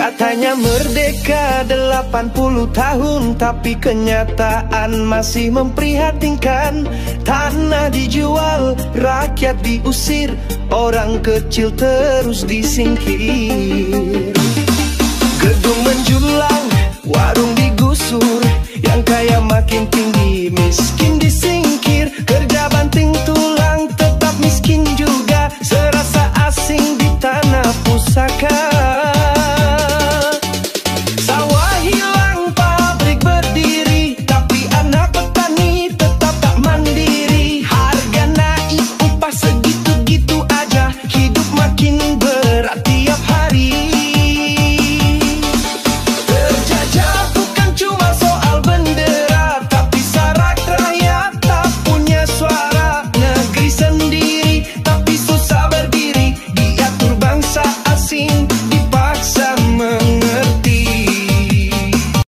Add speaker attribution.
Speaker 1: Katanya merdeka 80 tahun, tapi kenyataan masih memprihatinkan. Tanah dijual, rakyat diusir, orang kecil terus disingkir.